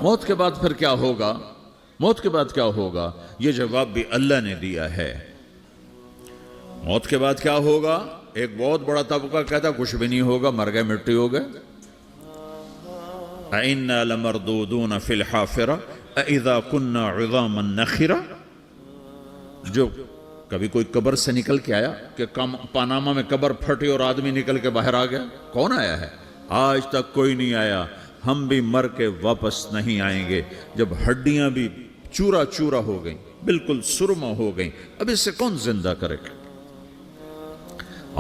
موت کے بعد پھر کیا ہوگا؟ موت کے بعد کیا ہوگا؟ یہ جواب بھی اللہ نے دیا ہے۔ موت کے بعد کیا ہوگا؟ ایک بہت بڑا طبقہ کہتا کچھ بھی نہیں ہوگا، مر گئے، مٹی ہو گئے۔ اَإِنَّا لَمَرْدُودُونَ فِي الْحَافِرَةِ اَإِذَا كُنَّا عِظَامًا نَخِرَةً۔ جو کبھی کوئی قبر سے نکل کے آیا کہ پاناما میں قبر پھٹی اور آدمی نکل کے باہر آ گیا؟ کون آیا ہے؟ آج تک کوئی نہیں آیا۔ ہم بھی مر کے واپس نہیں آئیں گے۔ جب ہڈیاں بھی چورا چورا ہو گئیں، بالکل سرما ہو گئیں، اب اس سے کون زندہ کرے گا؟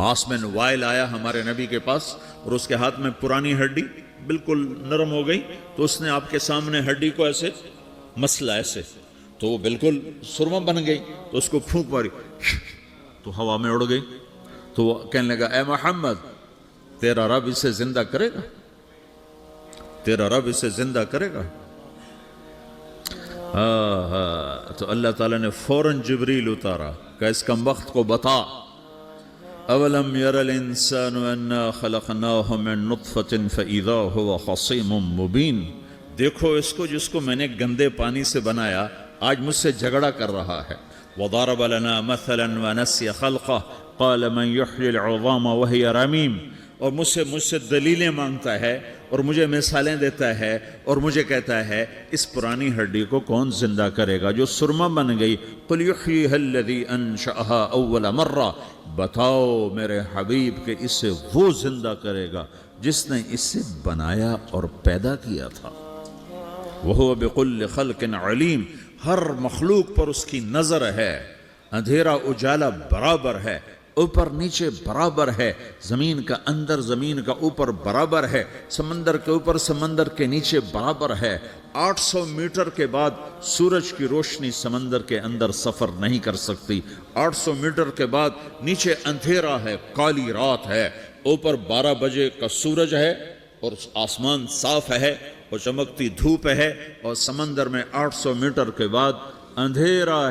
آسمن وائل آیا ہمارے نبی کے پاس اور اس کے ہاتھ میں پرانی ہڈی بالکل نرم ہو گئی، تو اس نے آپ کے سامنے ہڈی کو ایسے مسلا، ایسے تو وہ بالکل سرما بن گئی، تو اس کو پھونک ماری تو ہوا میں اڑ گئی۔ تو وہ کہنے لگا اے محمد، تیرا رب اسے زندہ کرے گا؟ تیرا رب اسے زندہ کرے گا؟ تو اللہ تعالیٰ نے فوراً جبریل اتارا کہ اس کمبخت کو بتا، اولم یر الانسان انا خلقناہ من نطفة فاذا هو خصیم مبین۔ دیکھو اس کو جس کو میں نے گندے پانی سے بنایا، آج مجھ سے جھگڑا کر رہا ہے۔ وضرب لنا مثلا ونسی خلقہ قال من یحیی العظام وہی رمیم۔ اور مجھ سے دلیلیں مانگتا ہے اور مجھے مثالیں دیتا ہے اور مجھے کہتا ہے اس پرانی ہڈی کو کون زندہ کرے گا جو سرما بن گئی؟ قل یحییھا الذی انشأھا اول مرہ۔ بتاؤ میرے حبیب کہ اسے وہ زندہ کرے گا جس نے اسے بنایا اور پیدا کیا تھا۔ وہو بکل خلق علیم۔ ہر مخلوق پر اس کی نظر ہے، اندھیرا اجالا برابر ہے، اوپر نیچے برابر ہے، زمین کا اندر زمین کا اوپر برابر ہے، سمندر کے اوپر سمندر کے نیچے برابر ہے۔ 800 میٹر کے بعد سورج کی روشنی سمندر کے اندر سفر نہیں کر سکتی۔ 800 میٹر کے بعد نیچے اندھیرا ہے، کالی رات ہے، اوپر 12 بجے کا سورج ہے اور آسمان صاف ہے اور چمکتی دھوپ ہے، اور سمندر میں 800 میٹر کے بعد اندھیرا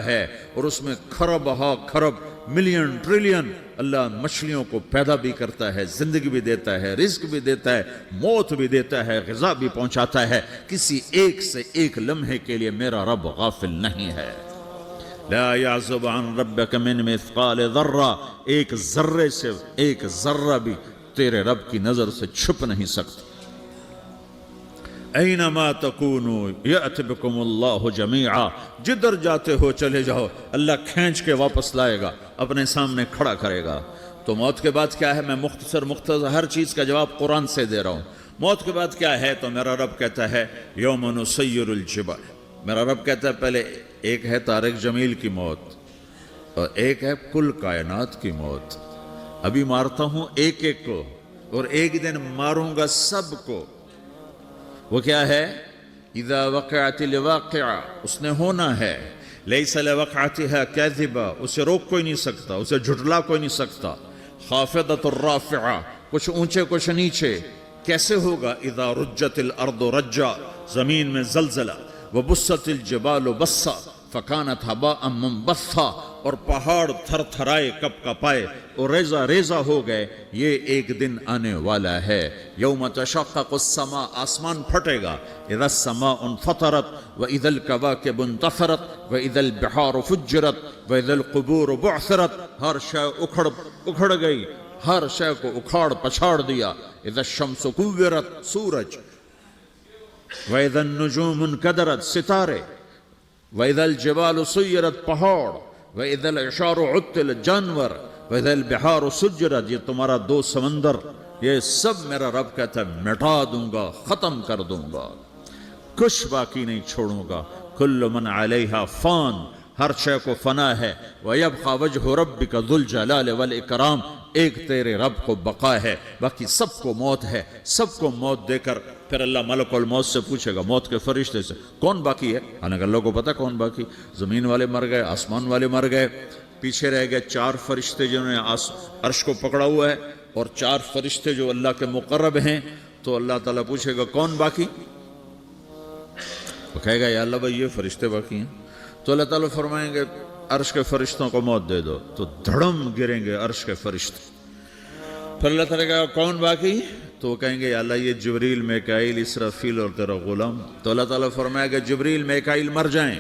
ہے اور اس میں کھرب ہا کھرب ملین ٹریلین اللہ مچھلیوں کو پیدا بھی کرتا ہے، زندگی بھی دیتا ہے، رزق بھی دیتا ہے، موت بھی دیتا ہے، غذا بھی پہنچاتا ہے۔ کسی ایک سے ایک لمحے کے لیے میرا رب غافل نہیں ہے۔ لا يعزب عن ربك من مثقال ذرہ، ایک ذرے سے ایک ذرہ بھی تیرے رب کی نظر سے چھپ نہیں سکتا۔ اینما تکونوا یأت بکم اللہ جمیعا، جدھر جاتے ہو چلے جاؤ، اللہ کھینچ کے واپس لائے گا، اپنے سامنے کھڑا کرے گا۔ تو موت کے بعد کیا ہے؟ میں مختصر ہر چیز کا جواب قرآن سے دے رہا ہوں۔ موت کے بعد کیا ہے؟ تو میرا رب کہتا ہے یوم نسیر الجبال۔ میرا رب کہتا ہے پہلے ایک ہے طارق جمیل کی موت اور ایک ہے کل کائنات کی موت۔ ابھی مارتا ہوں ایک ایک کو اور ایک دن ماروں گا سب کو۔ وہ کیا ہے؟ اذا وقعت الواقعہ، اس نے ہونا ہے۔ لیس لوقعتها کاذبہ، اسے روک کوئی نہیں سکتا، اسے جھٹلا کوئی نہیں سکتا۔ خافضۃ الرافعہ، کچھ اونچے کچھ نیچے۔ کیسے ہوگا؟ اذا رجت الارض رجا، زمین میں زلزلہ۔ وبست الجبال بسا فکانت ہباء منبثا، اور پہاڑ تھر تھرائے کپ کپائے اور ریزہ ریزہ ہو گئے۔ یہ ایک دن آنے والا ہے۔ یوم تشقق السماء، آسمان پھٹے گا۔ اذا السماء انفطرت واذا الكواكب انتثرت واذا البحار فجرت واذا القبور بعثرت، ہر شے اکھڑ گئی، ہر شے کو اکھاڑ پچھاڑ دیا۔ اذا الشمس کورت، سورج۔ واذا النجوم انکدرت، ستارے۔ وَإِذَا الْجِبَالُ سُيِّرَتْ، پہاڑ۔ وَإِذَا الْعِشَارُ عُطِّلَتْ، جانور۔ وَإِذَا الْبِحَارُ سُجِّرَتْ، یہ تمہارا دو سمندر، یہ سب میرا رب کہتا ہے مٹا دوں گا، ختم کر دوں گا، کچھ باقی نہیں چھوڑوں گا۔ كُلُّ مَنْ عَلَيْهَا فان، ہر شے کو فنا ہے۔ وَيَبْقَى وَجْهُ رَبِّكَ ذُو الْجَلَالِ وَالْإِكْرَامِ، ایک تیرے رب کو بقا ہے، باقی سب کو موت ہے۔ سب کو موت دے کر پھر اللہ ملک الموت سے پوچھے گا، موت کے فرشتے سے، کون باقی ہے؟ حالانکہ اللہ کو پتا کون باقی۔ زمین والے مر گئے، آسمان والے مر گئے، پیچھے رہ گئے 4 فرشتے جنہوں نے عرش کو پکڑا ہوا ہے، اور 4 فرشتے جو اللہ کے مقرب ہیں۔ تو اللہ تعالیٰ پوچھے گا کون باقی؟ وہ کہے گا یا اللہ بھائی یہ فرشتے باقی ہیں۔ تو اللہ تعالیٰ فرمائیں گے عرش کے فرشتوں کو موت دے دو، تو دھڑم گریں گے عرش کے فرشتے۔ پھر اللہ تعالیٰ کہا کون باقی؟ تو وہ کہیں گے یا اللہ یہ جبریل میکائیل اسرافیل اور تیرا غلام. تو اللہ تعالیٰ فرمائے گا جبریل میکائیل مر جائیں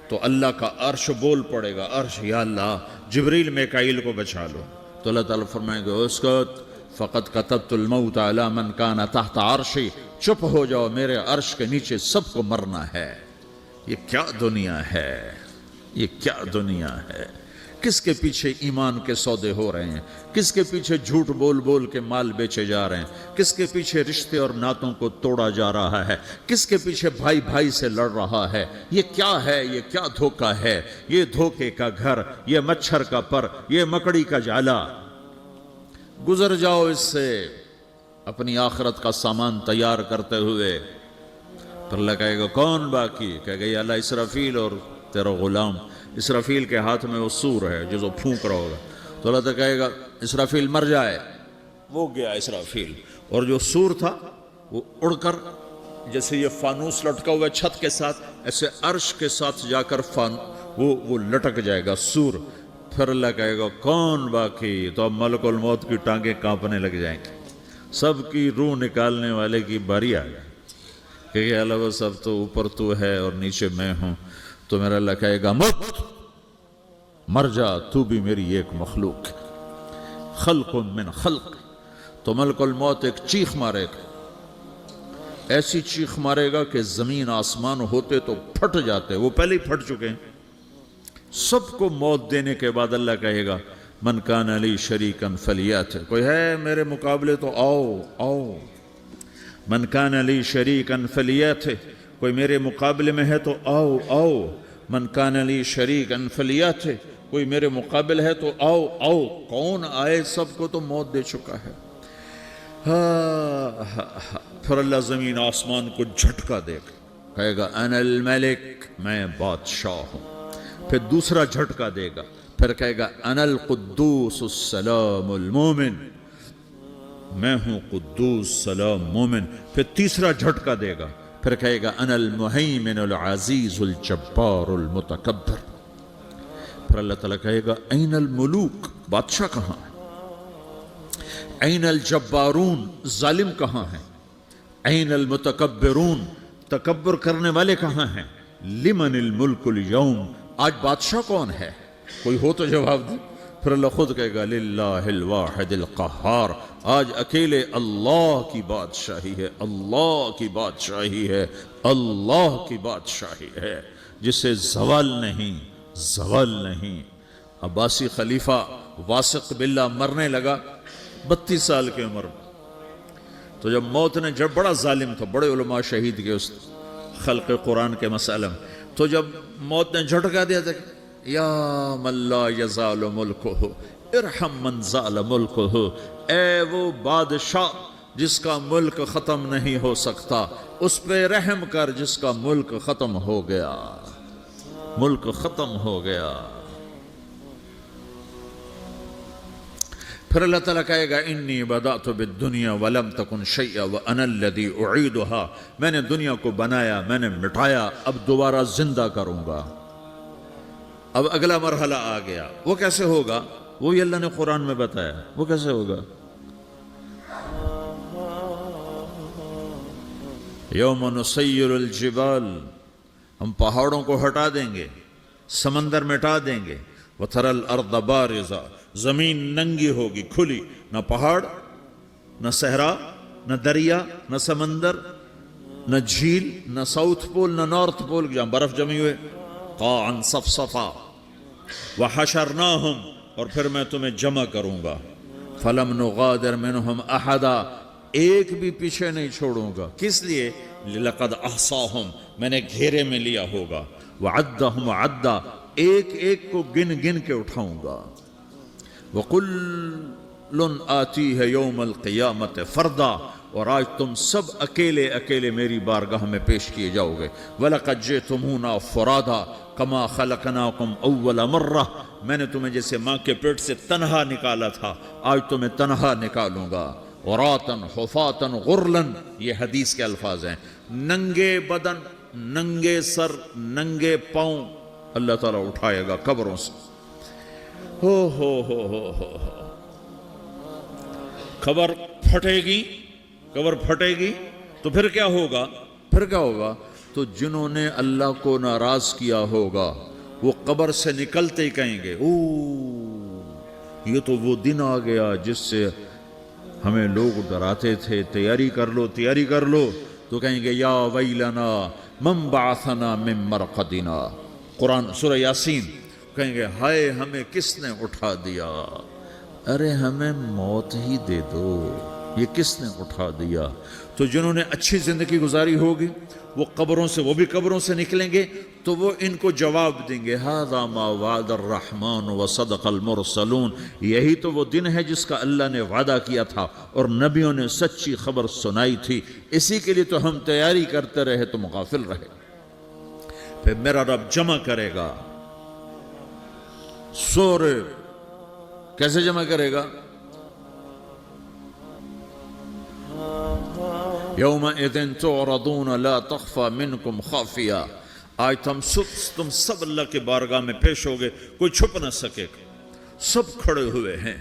تو اللہ کا عرش بول پڑے گا, عرش یا اللہ جبریل میکائیل کو بچا لو. تو اللہ تعالیٰ فرمائے گا اسکت فقط کتبت الموت علی من کان تحت عرشی, چپ ہو جاؤ میرے عرش کے نیچے سب کو مرنا ہے. یہ کیا دنیا ہے, یہ کیا دنیا ہے. کس کے پیچھے ایمان کے سودے ہو رہے ہیں, کس کے پیچھے جھوٹ بول بول کے مال بیچے جا رہے ہیں, کس کے پیچھے رشتے اور ناتوں کو توڑا جا رہا ہے, کس کے پیچھے بھائی بھائی سے لڑ رہا ہے. یہ کیا ہے, یہ کیا دھوکہ ہے, یہ دھوکے کا گھر, یہ مچھر کا پر, یہ مکڑی کا جالا. گزر جاؤ اس سے اپنی آخرت کا سامان تیار کرتے ہوئے. پھر اللہ کہے گا کون باقی, کہے گا یا اللہ اسرافیل اور تیرا غلام. اسرافیل کے ہاتھ میں وہ سور ہے جو پھونک رہا ہوگا. تو اللہ تعالیٰ کہے گا اسرافیل مر جائے, وہ گیا اسرافیل. اور جو سور تھا وہ اڑ کر جیسے یہ فانوس لٹکا ہوا ہے چھت کے ساتھ, ایسے عرش کے ساتھ جا کر وہ لٹک جائے گا سور. پھر اللہ کہے گا کون باقی, تو اب ملک الموت کی ٹانگیں کانپنے لگ جائیں گی. سب کی روح نکالنے والے کی باری آ گئی کہ اللہ وہ سب تو اوپر تو ہے اور نیچے میں ہوں. تو میرا اللہ کہے گا مت, مر جا, تو بھی میری ایک مخلوق, خلق من خلق. تو ملک الموت ایک چیخ مارے گا, ایسی چیخ مارے گا کہ زمین آسمان ہوتے تو پھٹ جاتے, وہ پہلے ہی پھٹ چکے ہیں. سب کو موت دینے کے بعد اللہ کہے گا من کان لی شریکا فلیات, کوئی ہے میرے مقابلے تو آؤ آؤ. من کان لی شریکا فلیات, کوئی میرے مقابلے میں ہے تو آؤ آؤ. من کان لی شریکا فلیات, کوئی میرے مقابل ہے تو آؤ آؤ. کون آئے, سب کو تو موت دے چکا ہے. پھر اللہ زمین آسمان کو جھٹکا دے گا, کہے گا انا الملک, میں بادشاہ ہوں. پھر دوسرا جھٹکا دے گا, پھر کہے گا انا القدوس السلام المومن, میں ہوں قدوس سلام مومن. پھر تیسرا جھٹکا دے گا, پھر کہے گا انا المہیمن العزیز الجبار المتکبر. پھر اللہ تعالیٰ کہے گا این الملوک, بادشاہ کہاں ہے؟ این الجبارون, ظالم کہاں ہیں؟ این المتکبرون, تکبر کرنے والے کہاں ہیں؟ لمن الملک اليوم, آج بادشاہ کون ہے؟ کوئی ہو تو جواب دے. پھر اللہ خود کہے گا للہ الواحد القہار, آج اکیلے اللہ کی بادشاہی ہے, اللہ کی بادشاہی ہے, اللہ کی بادشاہی ہے جسے زوال نہیں, زوال نہیں. عباسی خلیفہ واثق باللہ مرنے لگا 32 سال کی عمر میں. تو جب موت نے, جب بڑا ظالم تھا, بڑے علماء شہید کے اس خلق قرآن کے مسئلہ میں, تو جب موت نے جھٹکا دیا تھا یا من لا یزال ملکہ ارحم من زال ملکہ, اے وہ بادشاہ جس کا ملک ختم نہیں ہو سکتا, اس پہ رحم کر جس کا ملک ختم ہو گیا, ملک ختم ہو گیا. پھر اللہ تعالیٰ کہے گا انی بدأت بالدنیا ولم تکن شیئا وانا الذی اعیدہا, میں نے دنیا کو بنایا, میں نے مٹایا, اب دوبارہ زندہ کروں گا. اب اگلا مرحلہ آ گیا, وہ کیسے ہوگا؟ وہی اللہ نے قرآن میں بتایا. وہ کیسے ہوگا؟ یوم نسیر الجبال, ہم پہاڑوں کو ہٹا دیں گے, سمندر مٹا دیں گے. وتری الارض بارزا, زمین ننگی ہوگی, کھلی, نہ پہاڑ, نہ صحرا, نہ دریا, نہ سمندر, نہ جھیل, نہ ساؤتھ پول, نہ نارتھ پول جہاں برف جمی ہوئے. قاعا صفصفا وحشرناہم, اور پھر میں تمہیں جمع کروں گا. فلم نغادر منہم احدا, ایک بھی پیچھے نہیں چھوڑوں گا. کس لیے؟ لقد احصاہم, میں نے گھیرے میں لیا ہوگا. وعدہم عدا, ایک ایک کو گن گن کے اٹھاؤں گا. وَقُلٌ آتِيهَ يَوْمَ الْقِيَامَةِ فَرْدًا, اور آج تم سب اکیلے اکیلے میری بارگاہ میں پیش کیے جاؤ گے. وَلَقَدْ جِئْتُمُونَا فُرَادًا كَمَا خَلَقْنَاكُمْ أَوَّلَ مَرَّةٍ, میں نے تمہیں جیسے ماں کے پیٹ سے تنہا نکالا تھا, آج تمہیں تنہا نکالوں گا. عُرَاةً حُفَاةً غُرْلًا, یہ حدیث کے الفاظ ہیں. ننگے بدن, ننگے سر, ننگے پاؤں اللہ تعالیٰ اٹھائے گا قبروں سے. ہو. خبر پھٹے گی، قبر پھٹے گی تو پھر کیا ہوگا؟ پھر کیا ہوگا؟ تو جنہوں نے اللہ کو ناراض کیا ہوگا وہ قبر سے نکلتے ہی کہیں گے او یہ تو وہ دن آ گیا جس سے ہمیں لوگ ڈراتے تھے، تیاری کر لو تیاری کر لو. تو کہیں گے یا ویلنا من بعثنا من مرقدنا، قرآن سورہ یاسین. کہیں گے ہائے ہمیں کس نے اٹھا دیا، ارے ہمیں موت ہی دے دو، یہ کس نے اٹھا دیا. تو جنہوں نے اچھی زندگی گزاری ہوگی وہ قبروں سے، وہ بھی قبروں سے نکلیں گے تو وہ ان کو جواب دیں گے ھذا ما وعد الرحمن وصدق المرسلون، یہی تو وہ دن ہے جس کا اللہ نے وعدہ کیا تھا اور نبیوں نے سچی خبر سنائی تھی، اسی کے لیے تو ہم تیاری کرتے رہے تم غافل رہے. پھر میرا رب جمع کرے گا سورے، کیسے جمع کرے گا؟ یومئذ تعرضون لا تخفى منکم خافیہ، آج تم سب اللہ کے بارگاہ میں پیش ہوگے، کوئی چھپ نہ سکے گا، سب کھڑے ہوئے ہیں.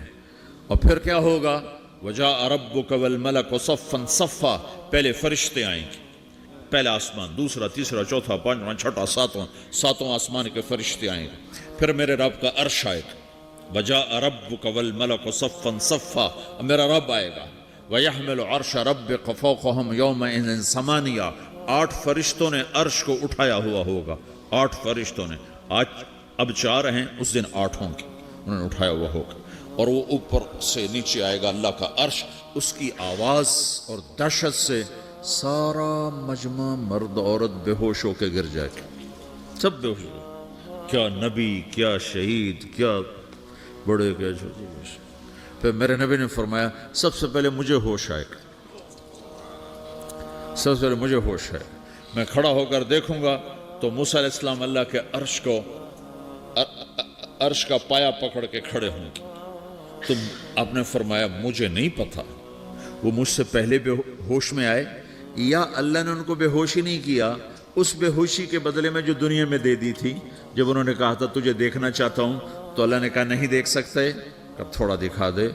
اور پھر کیا ہوگا؟ وجاء ربک والملک صفا صفا، پہلے فرشتے آئیں گے، پہلا آسمان، دوسرا، تیسرا، چوتھا، پانچواں، چھٹا، ساتواں آسمان کے فرشتے آئیں گے. پھر میرے رب کا عرش آئے گا، وجاء ربک والملک صفا صفا، میرا رب آئے گا. وَيَحْمِلُ عَرْشَ رَبِّكَ فَوْقَهُمْ يَوْمَئِذٍ ثَمَانِيَةٌ، 8 فرشتوں نے عرش کو اٹھایا ہوا ہوگا، 8 فرشتوں نے، آج اب 4 ہیں، اس دن 8 ہوں گے، انہوں نے اٹھایا ہوا ہوگا. اور وہ اوپر سے نیچے آئے گا اللہ کا عرش، اس کی آواز اور دہشت سے سارا مجمع مرد عورت بے ہوش ہو کے گر جائے گا، سب بے ہوش ہو گئے. کیا نبی، کیا شہید، کیا بڑے، کیا چھوٹے. پھر میرے نبی نے فرمایا سب سے پہلے مجھے ہوش آئے گا، سب سے پہلے مجھے ہوش ہے، میں کھڑا ہو کر دیکھوں گا تو موسیٰ علیہ السلام اللہ کے عرش کا پایا پکڑ کے کھڑے ہوں گے. تو آپ نے فرمایا مجھے نہیں پتا وہ مجھ سے پہلے بے ہوش میں آئے یا اللہ نے ان کو بے ہوشی نہیں کیا، اس بے ہوشی کے بدلے میں جو دنیا میں دے دی تھی. جب انہوں نے کہا تھا تجھے دیکھنا چاہتا ہوں تو اللہ نے کہا نہیں دیکھ سکتے، اب تھوڑا دکھا دے.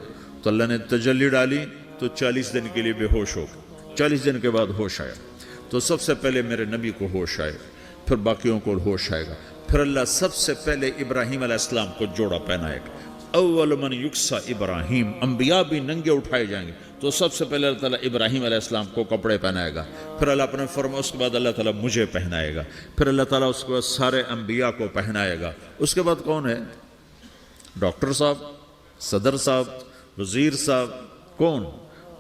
تو اللہ نے تجلی ڈالی تو 40 دن کے لیے بے ہوش ہو گئے، 40 دن کے بعد ہوش آیا. تو سب سے پہلے میرے نبی کو ہوش آئے، پھر باقیوں کو ہوش آئے گا. پھر اللہ سب سے پہلے ابراہیم علیہ السلام کو جوڑا پہنائے گا. اول من یکسا ابراہیم، انبیاء بھی ننگے اٹھائے جائیں گے تو سب سے پہلے اللہ تعالیٰ ابراہیم علیہ السلام کو کپڑے پہنائے گا. پھر اللہ اپنے فرما، اس کے بعد اللہ تعالیٰ مجھے پہنائے گا. پھر اللہ تعالیٰ اس کے بعد سارے انبیاء کو پہنائے گا. اس کے بعد کون ہے؟ ڈاکٹر صاحب، صدر صاحب، وزیر صاحب، کون؟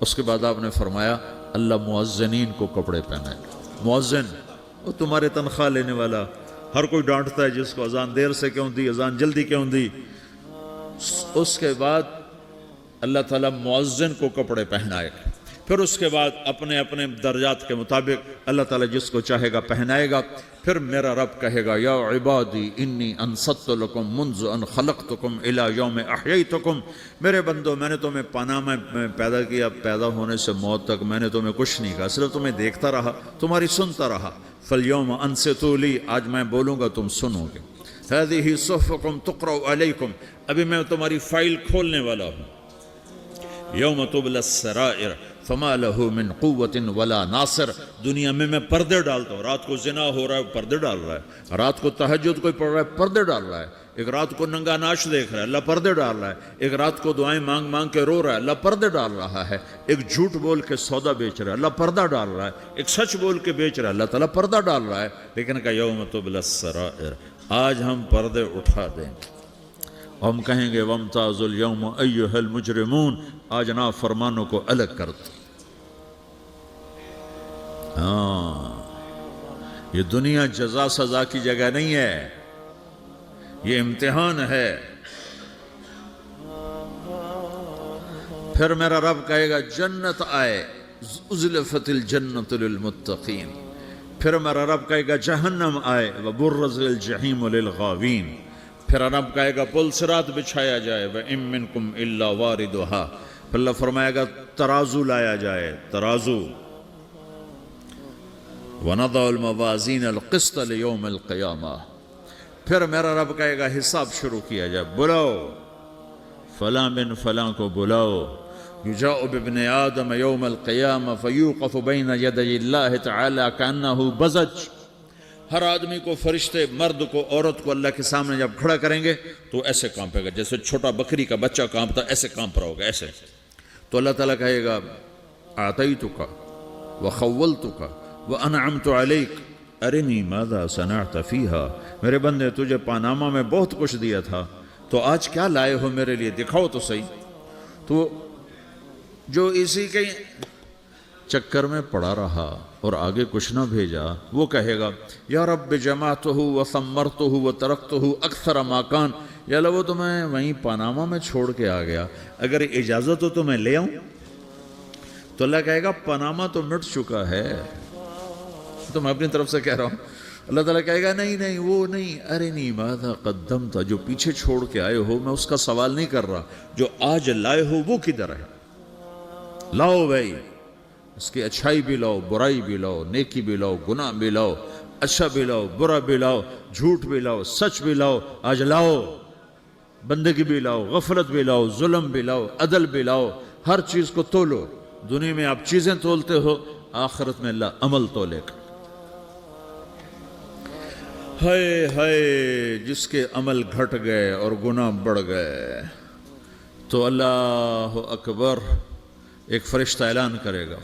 اس کے بعد آپ نے فرمایا اللہ مؤذنین کو کپڑے پہنائے گا. مؤذن وہ تمہارے تنخواہ لینے والا، ہر کوئی ڈانٹتا ہے جس کو اذان دیر سے کیوں دی، اذان جلدی کیوں دی. اس کے بعد اللہ تعالیٰ مؤذن کو کپڑے پہنائے گا. پھر اس کے بعد اپنے اپنے درجات کے مطابق اللہ تعالیٰ جس کو چاہے گا پہنائے گا. پھر میرا رب کہے گا یا عبادی انی انصت لکم منذ ان خلقتکم الی یوم احییتکم، میرے بندو میں نے تمہیں پاناما میں پیدا کیا، پیدا ہونے سے موت تک میں نے تمہیں کچھ نہیں کہا، صرف تمہیں دیکھتا رہا، تمہاری سنتا رہا. فالیوم انصتوا لی، آج میں بولوں گا تم سنو گے. هذه صحفکم تقرأ علیکم، ابھی میں تمہاری فائل کھولنے والا ہوں. یوم تبلی السرائر فما له من قوت ولا ناصر، دنیا میں پردے ڈالتا ہوں. رات کو زنا ہو رہا ہے پردے ڈال رہا ہے، رات کو تہجد کوئی پڑھ رہا ہے پردے ڈال رہا ہے، ایک رات کو ننگا ناچ دیکھ رہا ہے اللہ پردے ڈال رہا ہے، ایک رات کو دعائیں مانگ مانگ کے رو رہا ہے اللہ پردے ڈال رہا ہے، ایک جھوٹ بول کے سودا بیچ رہا ہے اللہ پردہ ڈال رہا ہے، ایک سچ بول کے بیچ رہا ہے اللہ تعالیٰ پردہ ڈال رہا ہے. لیکن کہ یوم تبلی السرائر، آج ہم پردے اٹھا دیں گے. ہم کہیں گے وامتازوا اليوم ایھا المجرمون، آج نافرمانوں کو الگ کر دو. ہاں، یہ دنیا جزا سزا کی جگہ نہیں ہے، یہ امتحان ہے. پھر میرا رب کہے گا جنت آئے، ازلفت الجنت للمتقین. پھر میرا رب کہے گا جہنم آئے، وبرز الجحیم للغاوین. پھر رب کہے گا پل صراط بچھایا جائے، وَإِن مِّنكُمْ إِلَّا وَارِدُهَا. پھر اللہ فرمائے گا ترازو لایا جائے، ترازو. وَنَضَعُ الْمَوَازِينَ الْقِسْطَ لِيَوْمِ الْقِيَامَةِ. پھر میرا رب کہے گا حساب شروع کیا جائے، بلاؤ فلاں بن فلاں کو بلاؤ، یجاء بابن آدم یوم القیامہ فیوقف بین یدی اللہ تعالی کانہ بزج، ہر آدمی کو، فرشتے، مرد کو، عورت کو اللہ کے سامنے جب کھڑا کریں گے تو ایسے کانپے گا جیسے چھوٹا بکری کا بچہ کانپتا، ایسے کانپ رہا ہوگا ایسے. تو اللہ تعالیٰ کہے گا اعطیتک وخولتک وانعمت علیک ارنی ماذا صنعت فیہا، میرے بندے تجھے پاناما میں بہت کچھ دیا تھا، تو آج کیا لائے ہو میرے لیے، دکھاؤ تو صحیح. تو جو اسی کے چکر میں پڑا رہا اور آگے کچھ نہ بھیجا، وہ کہے گا یا رب جمعتہ وثمرتہ وترکتہ اکثر ما کان، یا اللہ وہ تو میں وہیں پاناما میں چھوڑ کے آ گیا، اگر اجازت ہو تو میں لے آؤں. تو اللہ کہے گا پاناما تو مٹ چکا ہے، تو میں اپنی طرف سے کہہ رہا ہوں. اللہ تعالیٰ کہے گا نہیں نہیں وہ نہیں، ارنی ماذا قدمت، جو پیچھے چھوڑ کے آئے ہو میں اس کا سوال نہیں کر رہا، جو آج لائے ہو وہ کدھر ہے، لاؤ بھائی، اس کی اچھائی بھی لاؤ، برائی بھی لاؤ، نیکی بھی لاؤ، گناہ بھی لاؤ، اچھا بھی لاؤ، برا بھی لاؤ، جھوٹ بھی لاؤ، سچ بھی لاؤ، آج لاؤ، بندگی بھی لاؤ، غفلت بھی لاؤ، ظلم بھی لاؤ، عدل بھی لاؤ، ہر چیز کو تولو. دنیا میں آپ چیزیں تولتے ہو، آخرت میں اللہ عمل تولے گا. ہائے ہائے جس کے عمل گھٹ گئے اور گناہ بڑھ گئے، تو اللہ اکبر، ایک فرشتہ اعلان کرے گا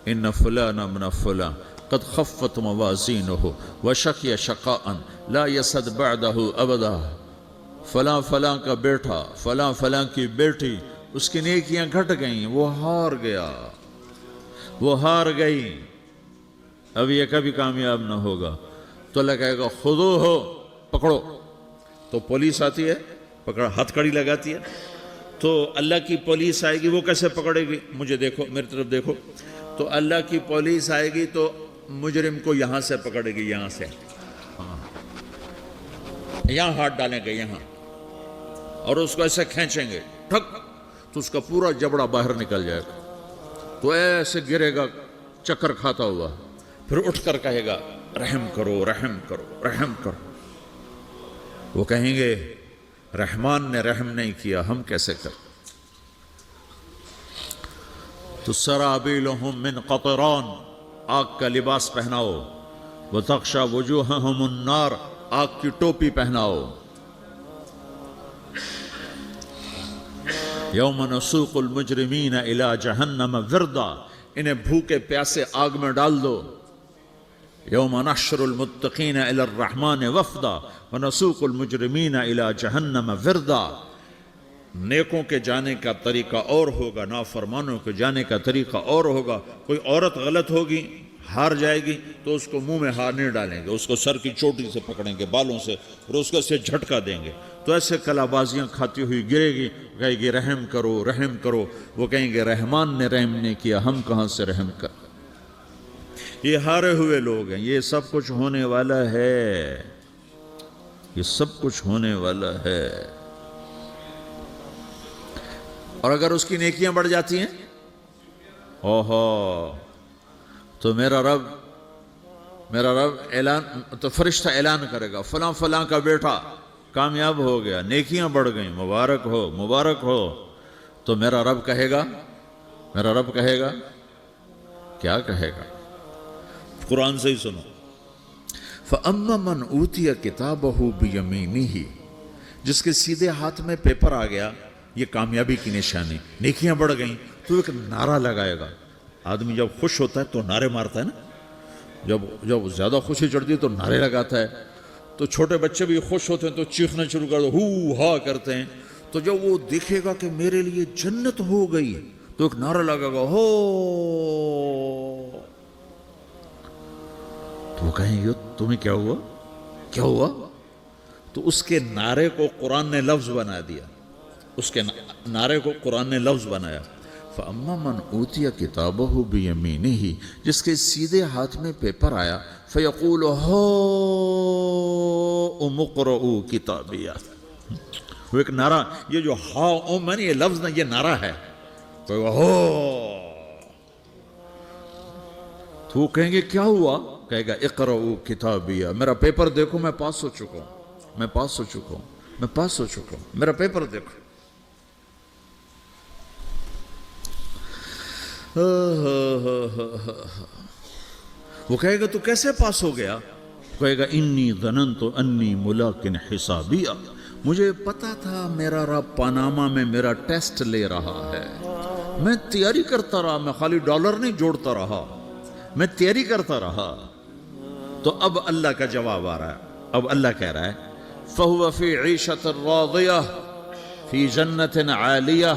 ان فلان ابن فلان قد خفت موازینہ وشقی شقاء لا یسد بعدہ ابدا، فلاں فلاں کا بیٹا، فلاں فلاں کی بیٹی، اس کی نیکیاں گھٹ گئیں، وہ ہار گیا، وہ ہار گئی، اب یہ کبھی کامیاب نہ ہوگا. تو اللہ کہے گا خودو ہو، پکڑو. تو پولیس آتی ہے، پکڑا، ہتھ کڑی لگاتی ہے. تو اللہ کی پولیس آئے گی، وہ کیسے پکڑے گی، مجھے دیکھو، میری طرف دیکھو. تو اللہ کی پولیس آئے گی تو مجرم کو یہاں سے پکڑے گی، یہاں سے، یہاں ہاتھ ڈالیں گے یہاں، اور اس کو ایسے کھینچیں گے، ٹھک، تو اس کا پورا جبڑا باہر نکل جائے گا. تو ایسے گرے گا چکر کھاتا ہوا، پھر اٹھ کر کہے گا رحم کرو، رحم کرو، رحم کرو. وہ کہیں گے رحمان نے رحم نہیں کیا، ہم کیسے کر. تو سرابیلہم من قطران، آگ کا لباس پہناؤ، وتغشا وجوہہم النار، آگ کی ٹوپی پہناؤ. یوم نسوق المجرمین الی جہنم وردا، انہیں بھوکے پیاسے آگ میں ڈال دو. یوم نحشر المتقین الی الرحمن وفدا ونسوق المجرمین الی جہنم وردا. نیکوں کے جانے کا طریقہ اور ہوگا، نافرمانوں کے جانے کا طریقہ اور ہوگا. کوئی عورت غلط ہوگی، ہار جائے گی، تو اس کو منہ میں ہار نہیں ڈالیں گے، اس کو سر کی چوٹی سے پکڑیں گے، بالوں سے، اور اس کو سے جھٹکا دیں گے. تو ایسے کلا بازیاں کھاتی ہوئی گرے گی، کہے گی رحم کرو، رحم کرو. وہ کہیں گے رحمان نے رحم نہیں کیا، ہم کہاں سے رحم کر. یہ ہارے ہوئے لوگ ہیں. یہ سب کچھ ہونے والا ہے، یہ سب کچھ ہونے والا ہے. اور اگر اس کی نیکیاں بڑھ جاتی ہیں، اوہو، تو میرا رب اعلان، تو فرشتہ اعلان کرے گا فلاں فلاں کا بیٹا کامیاب ہو گیا، نیکیاں بڑھ گئیں، مبارک ہو، مبارک ہو. تو میرا رب کہے گا کیا کہے گا؟ قرآن سے ہی سنو. فَأَمَّا مَنْ أُوتِيَ كِتَابَهُ بِيَمِينِهِ، جس کے سیدھے ہاتھ میں پیپر آ گیا، یہ کامیابی کی نشانی، نیکیاں بڑھ گئیں، تو ایک نعرہ لگائے گا. آدمی جب خوش ہوتا ہے تو نعرے مارتا ہے نا، جب زیادہ خوشی چڑھتی ہے تو نعرے لگاتا ہے. تو چھوٹے بچے بھی خوش ہوتے ہیں تو چیخنا شروع کر دو، ہو ہا کرتے ہیں. تو جب وہ دیکھے گا کہ میرے لیے جنت ہو گئی، تو ایک نعرہ لگے گا، ہو. تو وہ کہیں گے تمہیں کیا ہوا، کیا ہوا؟ تو اس کے نعرے کو قرآن نے لفظ بنا دیا، اس کے نعرے کو قرآن نے لفظ بنایا. فَأَمَّا مَنْ أُوتِيَ كِتَابَهُ بِيَمِينِهِ، جس کے سیدھے ہاتھ میں پیپر آیا، فَيَقُولُ هَاؤْمُ اقْرَءُوا كِتَابِيَهْ. وہ ایک نعرہ، یہ جو ہا میں یہ لفظ نہ، یہ نعرہ ہے. تو وہ کہیں گے کیا ہوا؟ کہے گا اقرؤوا کتابیہ، میرا پیپر دیکھو، میں پاس ہو چکا ہوں، میں پاس ہو چکا ہوں، میں پاس ہو چکا ہوں، میرا پیپر دیکھو. وہ کہے گا تو کیسے پاس ہو گیا؟ کہے گا انی ظننت انی ملاقن حسابیہ، مجھے پتا تھا میرا رب پاناما میں میرا ٹیسٹ لے رہا ہے، میں تیاری کرتا رہا، میں خالی ڈالر نہیں جوڑتا رہا، میں تیاری کرتا رہا۔ تو اب اللہ کا جواب آ رہا ہے، اب اللہ کہہ رہا ہے فَهُوَ فِي عِيشَةٍ رَاضِيَةٍ فِي جَنَّةٍ عَالِيَةٍ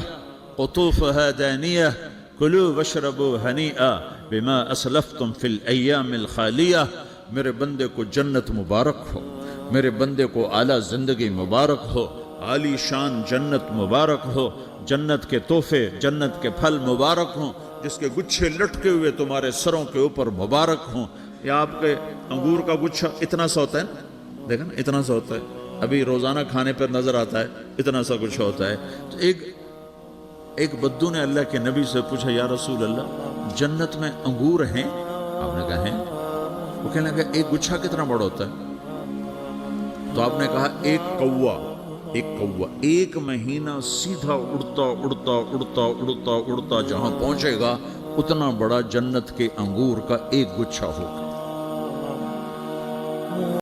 قُطُوفُهَا دَانِيَةٌ كُلُوا وَاشْرَبُوا هَنِيئًا بِمَا أَسْلَفْتُمْ فِي الْأَيَّامِ الْخَالِيَةِ، میرے بندے کو جنت مبارک ہو، میرے بندے کو اعلیٰ زندگی مبارک ہو، عالی شان جنت مبارک ہو، جنت کے تحفے، جنت کے پھل مبارک ہوں، جس کے گچھے لٹکے ہوئے تمہارے سروں کے اوپر مبارک ہوں۔ یا آپ کے انگور کا گچھا اتنا سا ہوتا ہے نا، دیکھیں نا اتنا سا ہوتا ہے، ابھی روزانہ کھانے پر نظر آتا ہے اتنا سا گچھا ہوتا ہے۔ تو ایک بدو نے اللہ کے نبی سے پوچھا یا رسول اللہ جنت میں انگور ہیں؟ آپ نے کہا ہیں۔ وہ کہنے لگا ایک گچھا کتنا بڑا ہوتا ہے؟ تو آپ نے کہا ایک کوا ایک مہینہ سیدھا اڑتا اڑتا اڑتا اڑتا اڑتا جہاں پہنچے گا اتنا بڑا جنت کے انگور کا ایک گچھا ہوگا۔